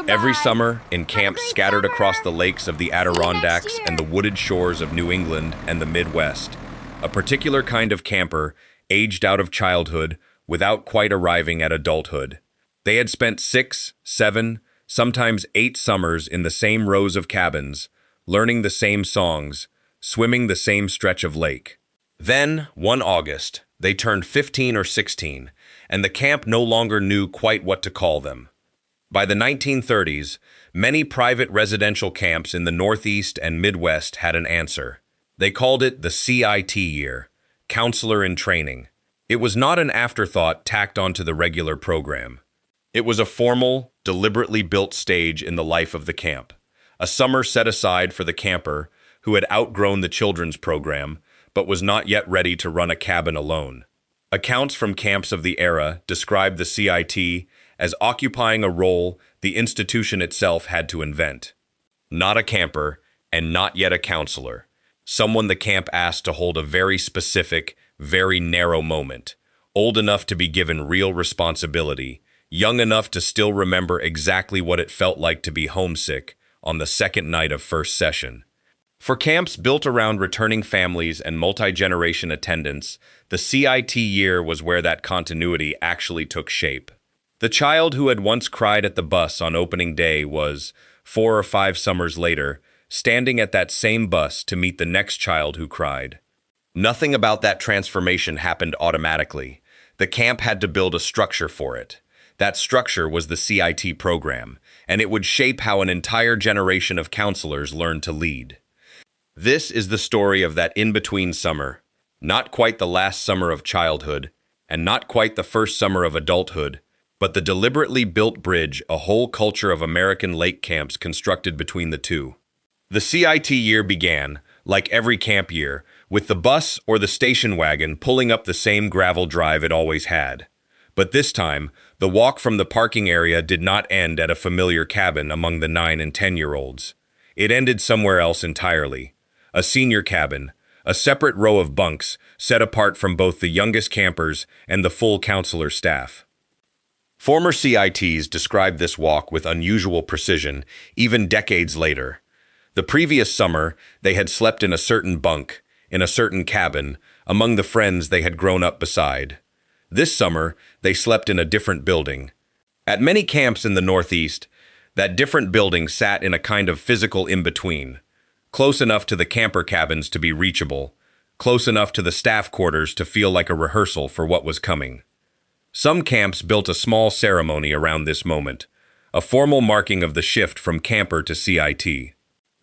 Every Goodbye. summer, in Have a camps great scattered across summer. the lakes of the See you next Adirondacks and the year. wooded shores of New England and the Midwest, a particular kind of camper aged out of childhood without quite arriving at adulthood. They had spent 6, 7, sometimes 8 summers in the same rows of cabins, learning the same songs, swimming the same stretch of lake. Then, one August, they turned 15 or 16, and the camp no longer knew quite what to call them. By the 1930s, many private residential camps in the Northeast and Midwest had an answer. They called it the CIT year, Counselor in Training. It was not an afterthought tacked onto the regular program. It was a formal, deliberately built stage in the life of the camp, a summer set aside for the camper who had outgrown the children's program but was not yet ready to run a cabin alone. Accounts from camps of the era described the CIT as occupying a role the institution itself had to invent. Not a camper, and not yet a counselor. Someone the camp asked to hold a very specific, very narrow moment, old enough to be given real responsibility, young enough to still remember exactly what it felt like to be homesick on the second night of first session. For camps built around returning families and multi-generation attendance, the CIT year was where that continuity actually took shape. The child who had once cried at the bus on opening day was, 4 or 5 summers later, standing at that same bus to meet the next child who cried. Nothing about that transformation happened automatically. The camp had to build a structure for it. That structure was the CIT program, and it would shape how an entire generation of counselors learned to lead. This is the story of that in-between summer, not quite the last summer of childhood, and not quite the first summer of adulthood, but the deliberately built bridge a whole culture of American lake camps constructed between the two. The CIT year began, like every camp year, with the bus or the station wagon pulling up the same gravel drive it always had. But this time, the walk from the parking area did not end at a familiar cabin among the 9 and 10-year-olds. It ended somewhere else entirely. A senior cabin, a separate row of bunks set apart from both the youngest campers and the full counselor staff. Former CITs described this walk with unusual precision, even decades later. The previous summer, they had slept in a certain bunk, in a certain cabin, among the friends they had grown up beside. This summer, they slept in a different building. At many camps in the Northeast, that different building sat in a kind of physical in-between, close enough to the camper cabins to be reachable, close enough to the staff quarters to feel like a rehearsal for what was coming. Some camps built a small ceremony around this moment, a formal marking of the shift from camper to CIT.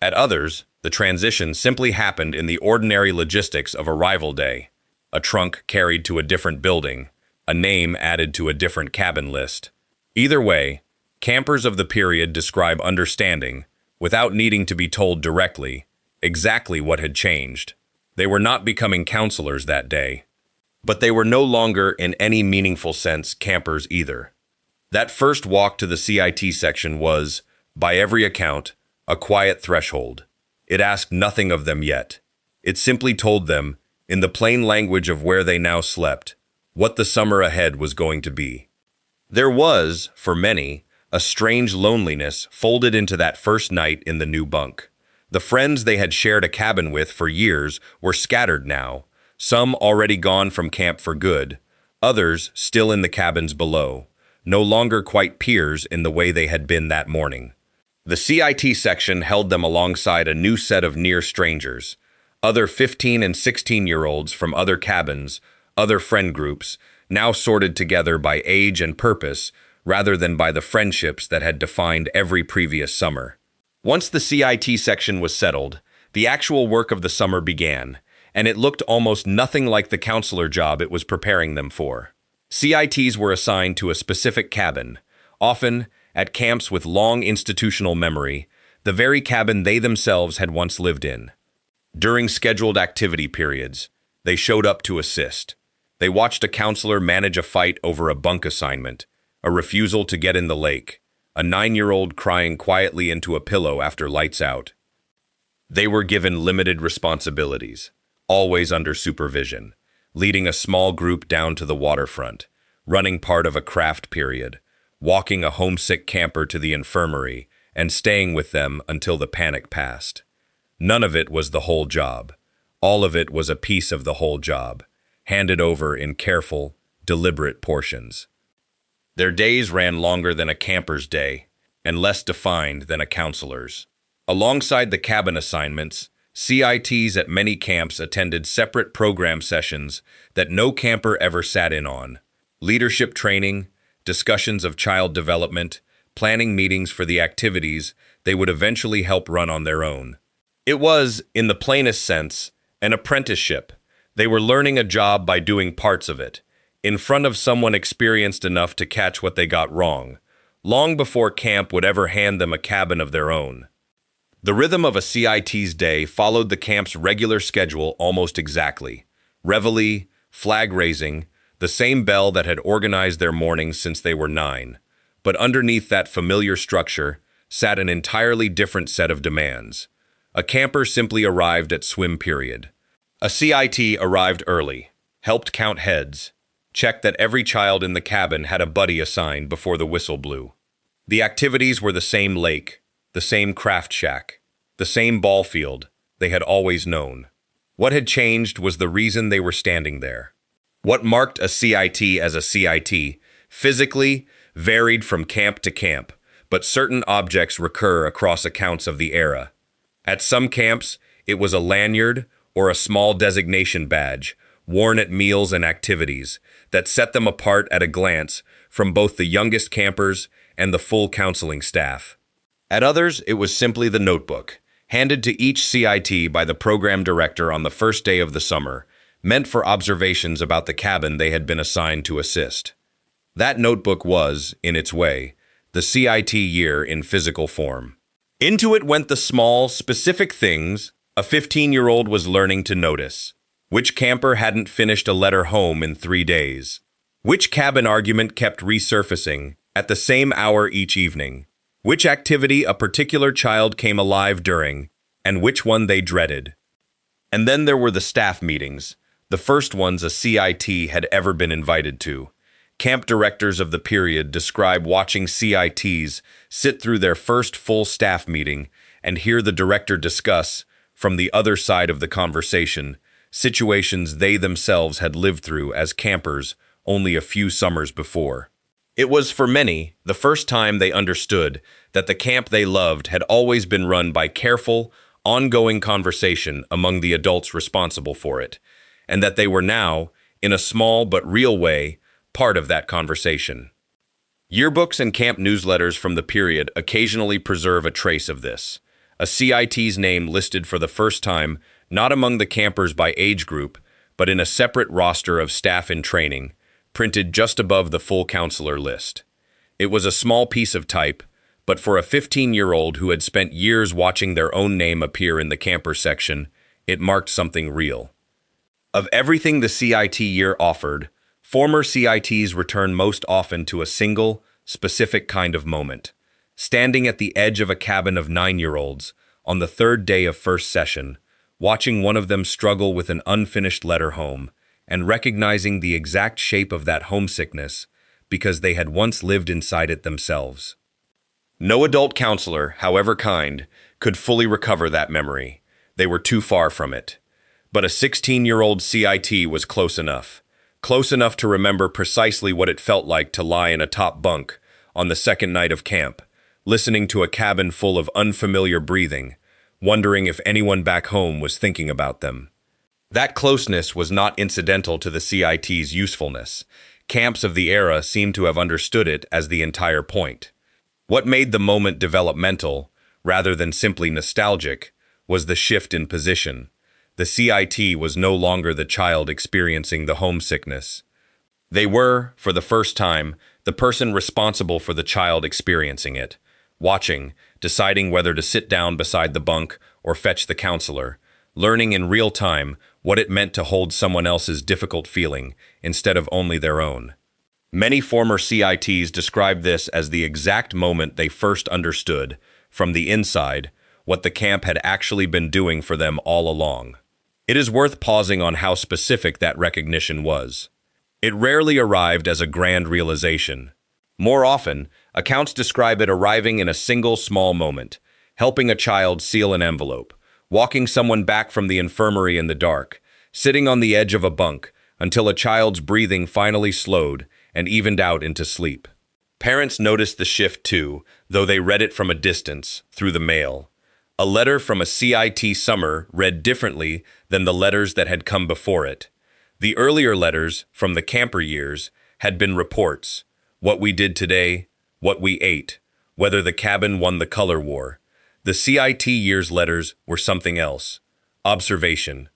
At others, the transition simply happened in the ordinary logistics of arrival day, a trunk carried to a different building, a name added to a different cabin list. Either way, campers of the period describe understanding, without needing to be told directly, exactly what had changed. They were not becoming counselors that day. But they were no longer, in any meaningful sense, campers either. That first walk to the CIT section was, by every account, a quiet threshold. It asked nothing of them yet. It simply told them, in the plain language of where they now slept, what the summer ahead was going to be. There was, for many, a strange loneliness folded into that first night in the new bunk. The friends they had shared a cabin with for years were scattered now, some already gone from camp for good, others still in the cabins below, no longer quite peers in the way they had been that morning. The CIT section held them alongside a new set of near strangers, other 15 and 16-year-olds from other cabins, other friend groups, now sorted together by age and purpose rather than by the friendships that had defined every previous summer. Once the CIT section was settled, the actual work of the summer began, and it looked almost nothing like the counselor job it was preparing them for. CITs were assigned to a specific cabin, often, at camps with long institutional memory, the very cabin they themselves had once lived in. During scheduled activity periods, they showed up to assist. They watched a counselor manage a fight over a bunk assignment, a refusal to get in the lake, a 9-year-old crying quietly into a pillow after lights out. They were given limited responsibilities, always under supervision, leading a small group down to the waterfront, running part of a craft period, walking a homesick camper to the infirmary and staying with them until the panic passed. None of it was the whole job. All of it was a piece of the whole job, handed over in careful, deliberate portions. Their days ran longer than a camper's day, and less defined than a counselor's. Alongside the cabin assignments, CITs at many camps attended separate program sessions that no camper ever sat in on. Leadership training, discussions of child development, planning meetings for the activities they would eventually help run on their own. It was, in the plainest sense, an apprenticeship. They were learning a job by doing parts of it, in front of someone experienced enough to catch what they got wrong, long before camp would ever hand them a cabin of their own. The rhythm of a CIT's day followed the camp's regular schedule almost exactly. Reveille, flag raising, the same bell that had organized their mornings since they were 9. But underneath that familiar structure sat an entirely different set of demands. A camper simply arrived at swim period. A CIT arrived early, helped count heads, checked that every child in the cabin had a buddy assigned before the whistle blew. The activities were the same lake, the same craft shack, the same ball field they had always known. What had changed was the reason they were standing there. What marked a CIT as a CIT physically varied from camp to camp, but certain objects recur across accounts of the era. At some camps, it was a lanyard or a small designation badge worn at meals and activities that set them apart at a glance from both the youngest campers and the full counseling staff. At others, it was simply the notebook, handed to each CIT by the program director on the first day of the summer, meant for observations about the cabin they had been assigned to assist. That notebook was, in its way, the CIT year in physical form. Into it went the small, specific things a 15-year-old was learning to notice. Which camper hadn't finished a letter home in 3 days? Which cabin argument kept resurfacing at the same hour each evening? Which activity a particular child came alive during, and which one they dreaded? And then there were the staff meetings, the first ones a CIT had ever been invited to. Camp directors of the period describe watching CITs sit through their first full staff meeting and hear the director discuss, from the other side of the conversation, situations they themselves had lived through as campers only a few summers before. It was, for many, the first time they understood that the camp they loved had always been run by careful, ongoing conversation among the adults responsible for it, and that they were now, in a small but real way, part of that conversation. Yearbooks and camp newsletters from the period occasionally preserve a trace of this. A CIT's name listed for the first time, not among the campers by age group, but in a separate roster of staff in training, printed just above the full counselor list. It was a small piece of type, but for a 15-year-old who had spent years watching their own name appear in the camper section, it marked something real. Of everything the CIT year offered, former CITs return most often to a single, specific kind of moment. Standing at the edge of a cabin of 9-year-olds, on the third day of first session, watching one of them struggle with an unfinished letter home, and recognizing the exact shape of that homesickness because they had once lived inside it themselves. No adult counselor, however kind, could fully recover that memory. They were too far from it. But a 16-year-old CIT was close enough to remember precisely what it felt like to lie in a top bunk on the second night of camp, listening to a cabin full of unfamiliar breathing, wondering if anyone back home was thinking about them. That closeness was not incidental to the CIT's usefulness. Camps of the era seemed to have understood it as the entire point. What made the moment developmental, rather than simply nostalgic, was the shift in position. The CIT was no longer the child experiencing the homesickness. They were, for the first time, the person responsible for the child experiencing it, watching, deciding whether to sit down beside the bunk or fetch the counselor, learning in real time what it meant to hold someone else's difficult feeling instead of only their own. Many former CITs describe this as the exact moment they first understood, from the inside, what the camp had actually been doing for them all along. It is worth pausing on how specific that recognition was. It rarely arrived as a grand realization. More often, accounts describe it arriving in a single small moment, helping a child seal an envelope, walking someone back from the infirmary in the dark, sitting on the edge of a bunk until a child's breathing finally slowed and evened out into sleep. Parents noticed the shift too, though they read it from a distance, through the mail. A letter from a CIT summer read differently than the letters that had come before it. The earlier letters, from the camper years, had been reports: what we did today, what we ate, whether the cabin won the color war. The CIT years letters were something else: observation.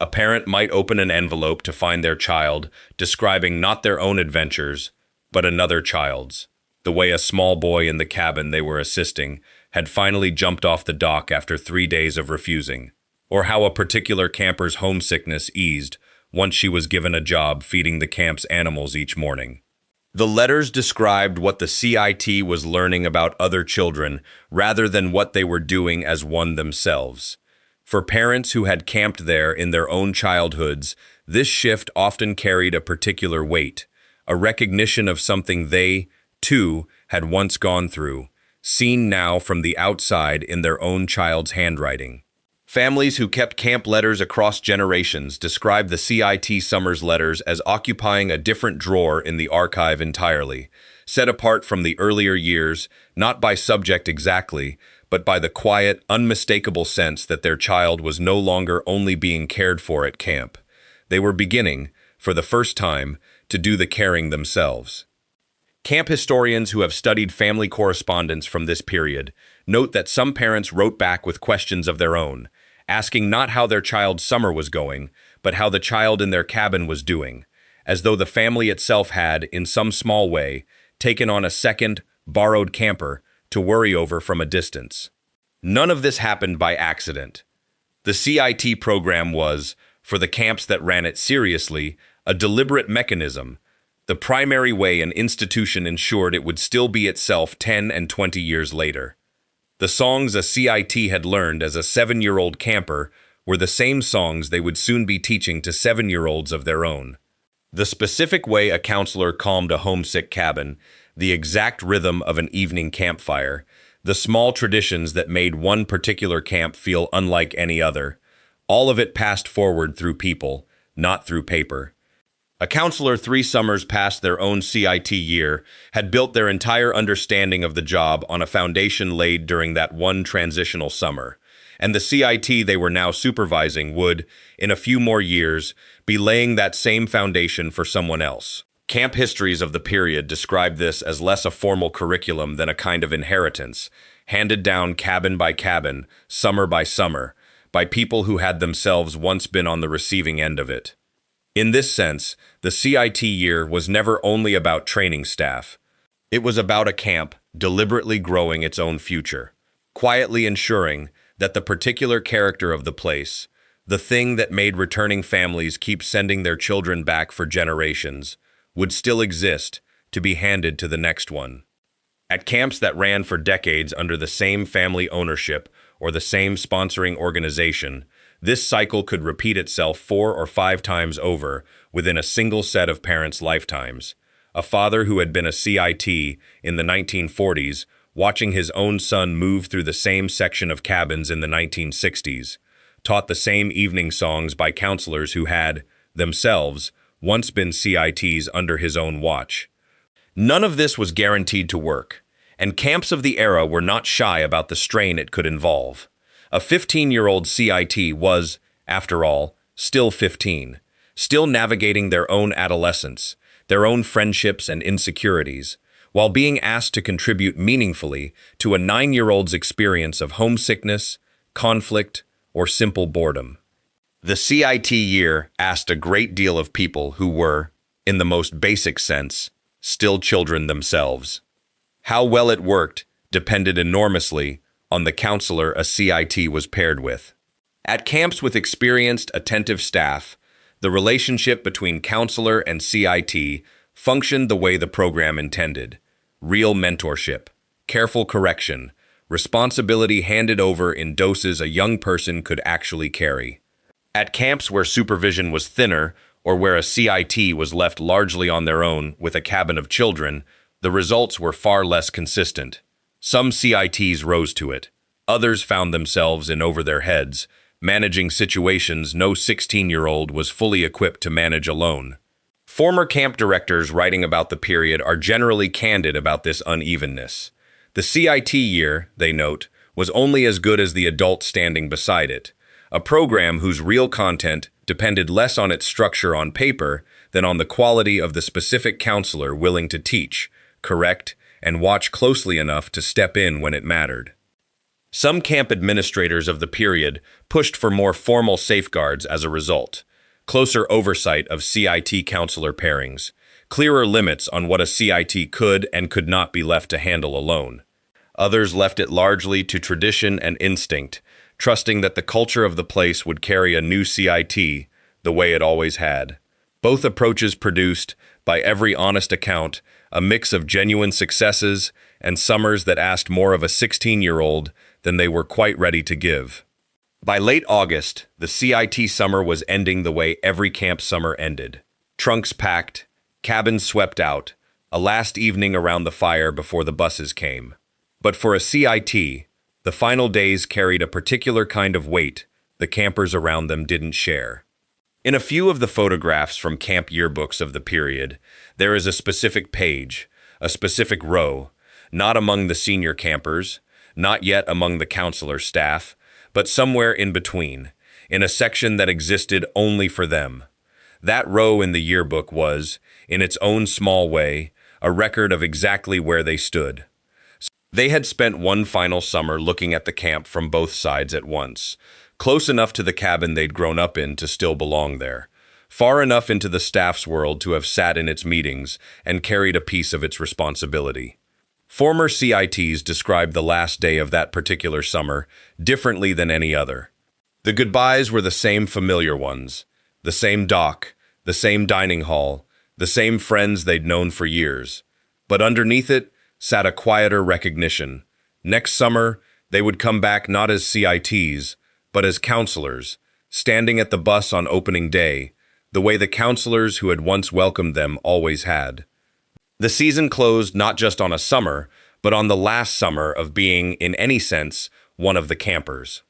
A parent might open an envelope to find their child describing not their own adventures, but another child's. The way a small boy in the cabin they were assisting had finally jumped off the dock after 3 days of refusing, or how a particular camper's homesickness eased once she was given a job feeding the camp's animals each morning. The letters described what the CIT was learning about other children rather than what they were doing as one themselves. For parents who had camped there in their own childhoods, this shift often carried a particular weight, a recognition of something they, too, had once gone through, seen now from the outside in their own child's handwriting. Families who kept camp letters across generations describe the CIT Summers letters as occupying a different drawer in the archive entirely, set apart from the earlier years, not by subject exactly, but by the quiet, unmistakable sense that their child was no longer only being cared for at camp. They were beginning, for the first time, to do the caring themselves. Camp historians who have studied family correspondence from this period note that some parents wrote back with questions of their own, asking not how their child's summer was going, but how the child in their cabin was doing, as though the family itself had, in some small way, taken on a second, borrowed camper to worry over from a distance. None of this happened by accident. The CIT program was, for the camps that ran it seriously, a deliberate mechanism, the primary way an institution ensured it would still be itself 10 and 20 years later. The songs a CIT had learned as a 7-year-old camper were the same songs they would soon be teaching to 7-year-olds of their own. The specific way a counselor calmed a homesick cabin, the exact rhythm of an evening campfire, the small traditions that made one particular camp feel unlike any other, all of it passed forward through people, not through paper. A counselor 3 summers past their own CIT year had built their entire understanding of the job on a foundation laid during that one transitional summer, and the CIT they were now supervising would, in a few more years, be laying that same foundation for someone else. Camp histories of the period describe this as less a formal curriculum than a kind of inheritance, handed down cabin by cabin, summer by summer, by people who had themselves once been on the receiving end of it. In this sense, the CIT year was never only about training staff. It was about a camp deliberately growing its own future, quietly ensuring that the particular character of the place, the thing that made returning families keep sending their children back for generations, would still exist to be handed to the next one. At camps that ran for decades under the same family ownership or the same sponsoring organization, this cycle could repeat itself 4 or 5 times over within a single set of parents' lifetimes. A father who had been a CIT in the 1940s, watching his own son move through the same section of cabins in the 1960s, taught the same evening songs by counselors who had, themselves, once been CITs under his own watch. None of this was guaranteed to work, and camps of the era were not shy about the strain it could involve. A 15-year-old CIT was, after all, still 15, still navigating their own adolescence, their own friendships and insecurities, while being asked to contribute meaningfully to a 9-year-old's experience of homesickness, conflict, or simple boredom. The CIT year asked a great deal of people who were, in the most basic sense, still children themselves. How well it worked depended enormously on the counselor a CIT was paired with. At camps with experienced, attentive staff, the relationship between counselor and CIT functioned the way the program intended: real mentorship, careful correction, responsibility handed over in doses a young person could actually carry. At camps where supervision was thinner, or where a CIT was left largely on their own with a cabin of children, The results were far less consistent. Some CITs rose to it. Others found themselves in over their heads, managing situations no 16-year-old was fully equipped to manage alone. Former camp directors writing about the period are generally candid about this unevenness. The CIT year, they note, was only as good as the adult standing beside it, a program whose real content depended less on its structure on paper than on the quality of the specific counselor willing to teach, correct, and watch closely enough to step in when it mattered. Some camp administrators of the period pushed for more formal safeguards as a result, closer oversight of CIT counselor pairings, clearer limits on what a CIT could and could not be left to handle alone. Others left it largely to tradition and instinct, trusting that the culture of the place would carry a new CIT the way it always had. Both approaches produced, by every honest account, a mix of genuine successes and summers that asked more of a 16-year-old than they were quite ready to give. By late August, the CIT summer was ending the way every camp summer ended. Trunks packed, cabins swept out, a last evening around the fire before the buses came. But for a CIT, the final days carried a particular kind of weight the campers around them didn't share. In a few of the photographs from camp yearbooks of the period, there is a specific page, a specific row, not among the senior campers, not yet among the counselor staff, but somewhere in between, in a section that existed only for them. That row in the yearbook was, in its own small way, a record of exactly where they stood. They had spent one final summer looking at the camp from both sides at once, close enough to the cabin they'd grown up in to still belong there, far enough into the staff's world to have sat in its meetings and carried a piece of its responsibility. Former CITs described the last day of that particular summer differently than any other. The goodbyes were the same familiar ones, the same dock, the same dining hall, the same friends they'd known for years. But underneath it sat a quieter recognition. Next summer, they would come back not as CITs, but as counselors, standing at the bus on opening day, the way the counselors who had once welcomed them always had. The season closed not just on a summer, but on the last summer of being, in any sense, one of the campers.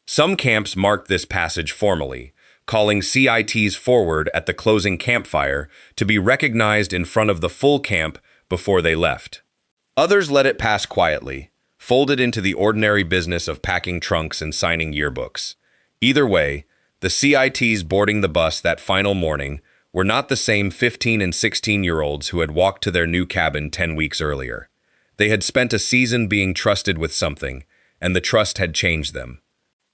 Some camps marked this passage formally, calling CITs forward at the closing campfire to be recognized in front of the full camp before they left. Others let it pass quietly, folded into the ordinary business of packing trunks and signing yearbooks. Either way, the CITs boarding the bus that final morning were not the same 15 and 16-year-olds who had walked to their new cabin 10 weeks earlier. They had spent a season being trusted with something, and the trust had changed them.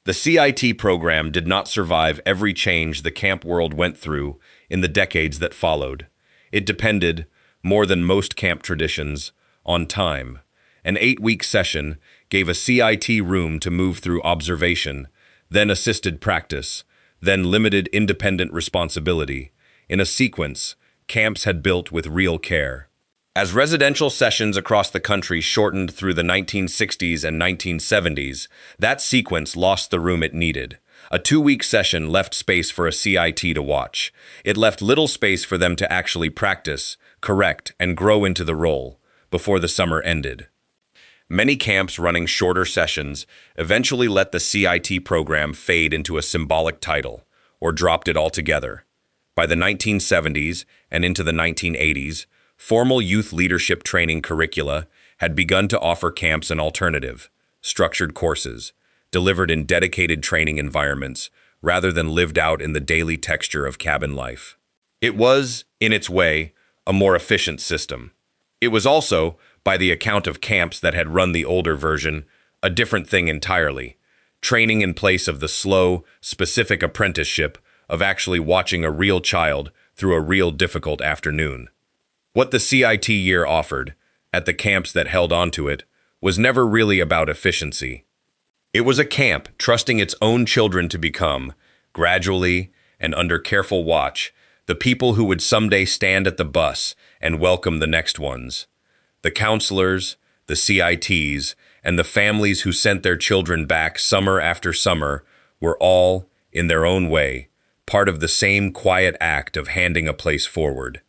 The CIT program did not survive every change the camp world went through in the decades that followed. It depended, more than most camp traditions, on time. An 8-week session gave a CIT room to move through observation, then assisted practice, then limited independent responsibility. In a sequence, camps had built with real care. As residential sessions across the country shortened through the 1960s and 1970s, that sequence lost the room it needed. A 2-week session left space for a CIT to watch. It left little space for them to actually practice, correct, and grow into the role before the summer ended. Many camps running shorter sessions eventually let the CIT program fade into a symbolic title, or dropped it altogether. By the 1970s and into the 1980s, formal youth leadership training curricula had begun to offer camps an alternative, structured courses, delivered in dedicated training environments rather than lived out in the daily texture of cabin life. It was, in its way, a more efficient system. It was also, by the account of camps that had run the older version, a different thing entirely, training in place of the slow, specific apprenticeship of actually watching a real child through a real difficult afternoon. What the CIT year offered, at the camps that held onto it, was never really about efficiency. It was a camp trusting its own children to become, gradually and under careful watch, the people who would someday stand at the bus and welcome the next ones. The counselors, the CITs, and the families who sent their children back summer after summer were all, in their own way, part of the same quiet act of handing a place forward.